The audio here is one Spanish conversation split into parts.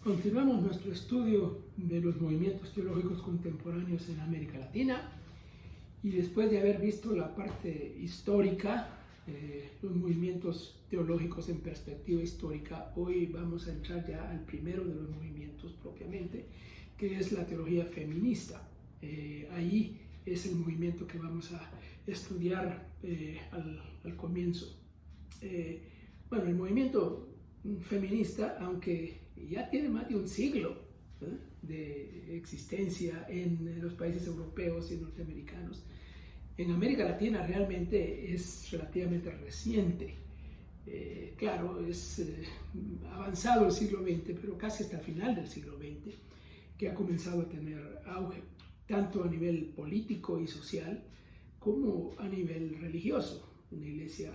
Continuamos nuestro estudio de los movimientos teológicos contemporáneos en América Latina y después de haber visto la parte histórica, los movimientos teológicos en perspectiva histórica, hoy vamos a entrar ya al primero de los movimientos propiamente, que es la teología feminista. Ahí es el movimiento que vamos a estudiar al comienzo. Bueno, el movimiento feminista, aunque ya tiene más de un siglo de existencia en los países europeos y norteamericanos, en América Latina realmente es relativamente reciente. Claro, es avanzado el siglo XX, pero casi hasta el final del siglo XX, que ha comenzado a tener auge, tanto a nivel político y social como a nivel religioso, en la Iglesia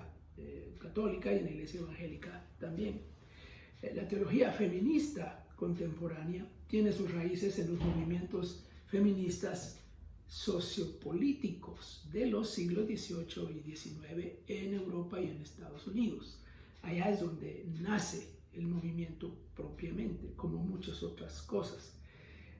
católica y en la Iglesia evangélica también. La teología feminista contemporánea tiene sus raíces en los movimientos feministas sociopolíticos de los siglos XVIII y XIX en Europa y en Estados Unidos. Allá es donde nace el movimiento propiamente, como muchas otras cosas.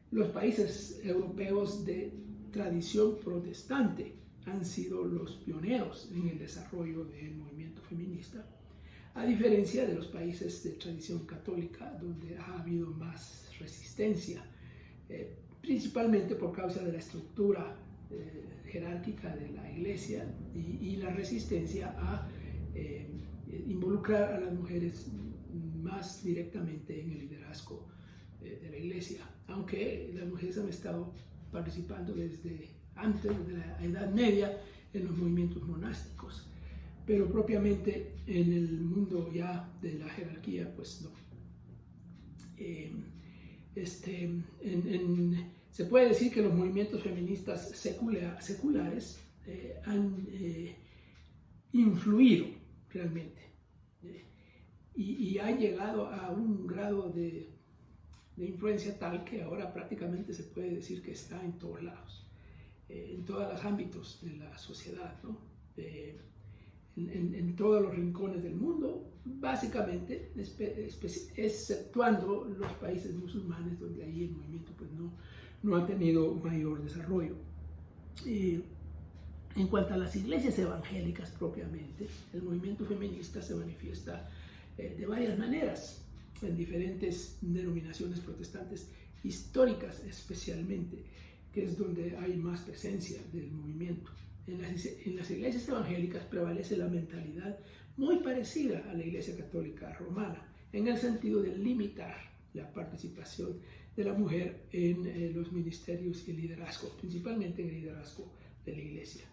Los países europeos de tradición protestante han sido los pioneros en el desarrollo del movimiento feminista, a diferencia de los países de tradición católica, donde ha habido más resistencia, principalmente por causa de la estructura jerárquica de la Iglesia y la resistencia a involucrar a las mujeres más directamente en el liderazgo de la Iglesia, aunque las mujeres han estado participando desde antes de la Edad Media en los movimientos monásticos, pero propiamente en el mundo ya de la jerarquía, pues no. Se puede decir que los movimientos feministas seculares han influido realmente y han llegado a un grado de influencia tal que ahora prácticamente se puede decir que está en todos lados, en todos los ámbitos de la sociedad, ¿no? En todos los rincones del mundo, básicamente, exceptuando los países musulmanes, donde ahí el movimiento pues, no ha tenido mayor desarrollo. En cuanto a las iglesias evangélicas propiamente, el movimiento feminista se manifiesta de varias maneras, en diferentes denominaciones protestantes históricas especialmente, que es donde hay más presencia del movimiento. En las iglesias evangélicas prevalece la mentalidad muy parecida a la Iglesia Católica Romana, en el sentido de limitar la participación de la mujer en los ministerios y el liderazgo, principalmente en el liderazgo de la Iglesia.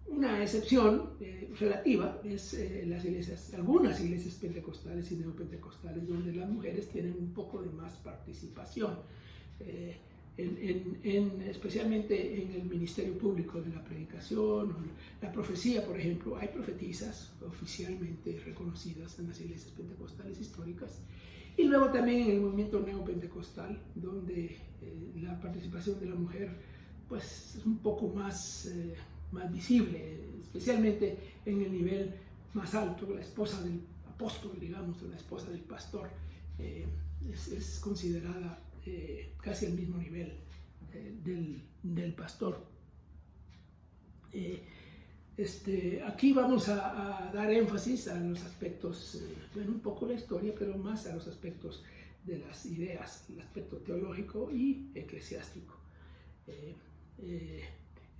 Una excepción relativa es algunas iglesias pentecostales y neopentecostales, donde las mujeres tienen un poco de más participación. Especialmente en el ministerio público de la predicación, la profecía, por ejemplo. Hay profetisas oficialmente reconocidas en las iglesias pentecostales históricas, y luego también en el movimiento neopentecostal, donde la participación de la mujer pues, es un poco más visible, especialmente en el nivel más alto. La esposa del apóstol, digamos, o la esposa del pastor, es considerada casi al mismo nivel del pastor. Aquí vamos a dar énfasis a los aspectos, bueno, un poco la historia, pero más a los aspectos de las ideas, el aspecto teológico y eclesiástico.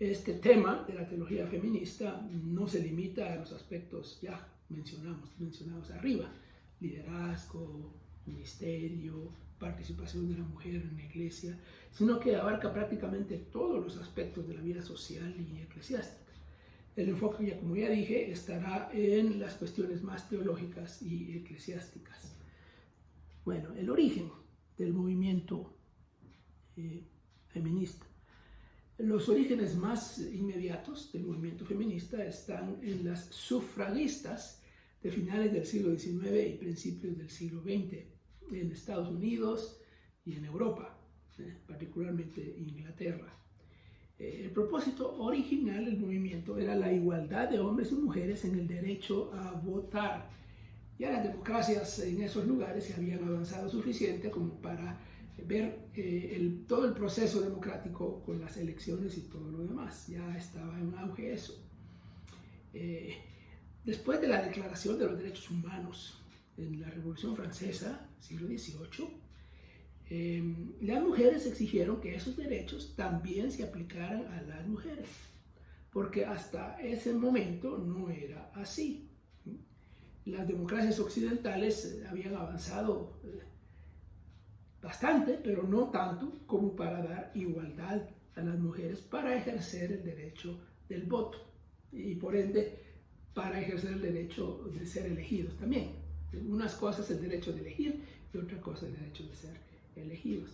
Este tema de la teología feminista no se limita a los aspectos ya mencionados arriba: liderazgo, ministerio, participación de la mujer en la iglesia, sino que abarca prácticamente todos los aspectos de la vida social y eclesiástica. El enfoque, como ya dije, estará en las cuestiones más teológicas y eclesiásticas. Bueno, el origen del movimiento feminista. Los orígenes más inmediatos del movimiento feminista están en las sufragistas de finales del siglo XIX y principios del siglo XX, en Estados Unidos y en Europa, particularmente Inglaterra. El propósito original del movimiento era la igualdad de hombres y mujeres en el derecho a votar Ya las democracias en esos lugares se habían avanzado suficiente como para ver todo el proceso democrático con las elecciones y todo lo demás. Ya estaba en auge eso. Después de la Declaración de los Derechos Humanos en la Revolución Francesa, siglo XVIII, las mujeres exigieron que esos derechos también se aplicaran a las mujeres, porque hasta ese momento no era así. Las democracias occidentales habían avanzado bastante, pero no tanto como para dar igualdad a las mujeres para ejercer el derecho del voto y por ende para ejercer el derecho de ser elegidos también. Unas cosas el derecho de elegir y otra cosa el derecho de ser elegidos.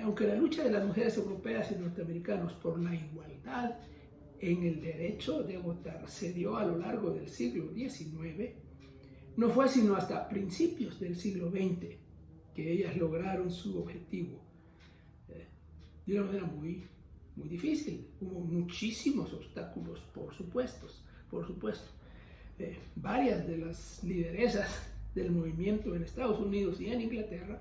Aunque la lucha de las mujeres europeas y norteamericanos por la igualdad en el derecho de votar se dio a lo largo del siglo XIX, no fue sino hasta principios del siglo XX que ellas lograron su objetivo de una manera muy difícil. Hubo muchísimos obstáculos, por supuesto. Varias de las lideresas del movimiento en Estados Unidos y en Inglaterra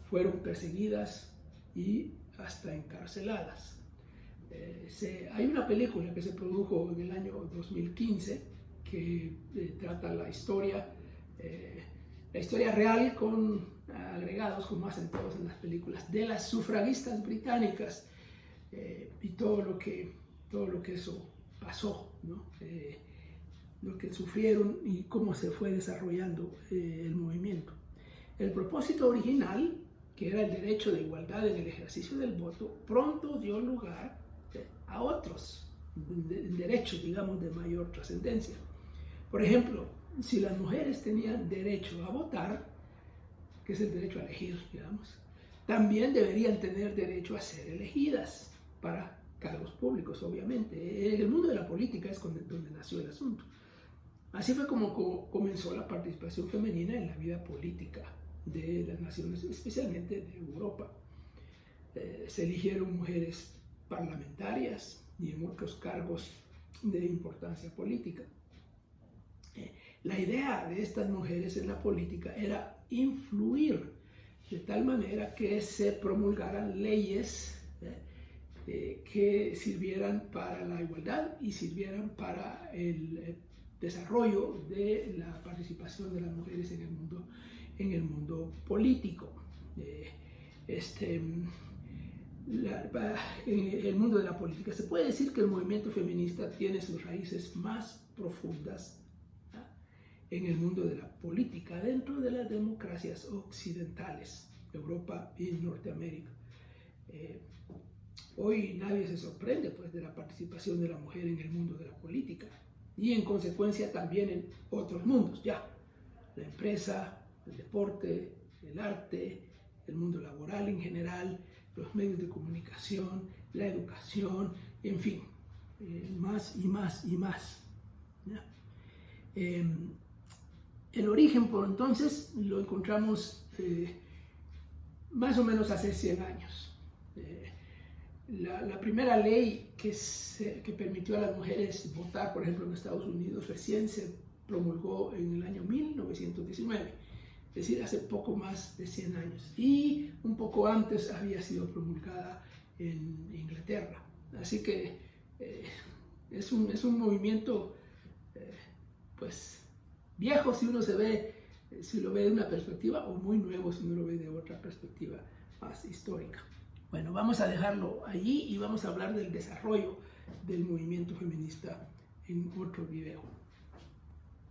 fueron perseguidas y hasta encarceladas. Hay una película que se produjo en el año 2015 que trata la historia real con agregados, como hacen todos en las películas, de las sufragistas británicas y todo lo que eso pasó, ¿no? Lo que sufrieron y cómo se fue desarrollando el movimiento. El propósito original, que era el derecho de igualdad en el ejercicio del voto, pronto dio lugar a otros derechos, digamos, de mayor trascendencia. Por ejemplo, si las mujeres tenían derecho a votar, que es el derecho a elegir, digamos, también deberían tener derecho a ser elegidas para cargos públicos, obviamente. En el mundo de la política es donde nació el asunto. Así fue como comenzó la participación femenina en la vida política de las naciones, especialmente de Europa. Se eligieron mujeres parlamentarias y en otros cargos de importancia política. La idea de estas mujeres en la política era influir de tal manera que se promulgaran leyes que sirvieran para la igualdad y sirvieran para el desarrollo de la participación de las mujeres en el mundo político. En el mundo de la política se puede decir que el movimiento feminista tiene sus raíces más profundas en el mundo de la política, dentro de las democracias occidentales, Europa y Norteamérica. Hoy nadie se sorprende pues, de la participación de la mujer en el mundo de la política y en consecuencia también en otros mundos, ya, la empresa, el deporte, el arte, el mundo laboral en general, los medios de comunicación, la educación, en fin, más y más y más. ¿Ya? El origen, por entonces, lo encontramos más o menos hace 100 años. La primera ley que permitió a las mujeres votar, por ejemplo, en Estados Unidos, recién se promulgó en el año 1919, es decir, hace poco más de 100 años. Y un poco antes había sido promulgada en Inglaterra. Así que es un movimiento, pues, viejo si uno si lo ve de una perspectiva, o muy nuevo si uno lo ve de otra perspectiva más histórica. Bueno, vamos a dejarlo allí y vamos a hablar del desarrollo del movimiento feminista en otro video.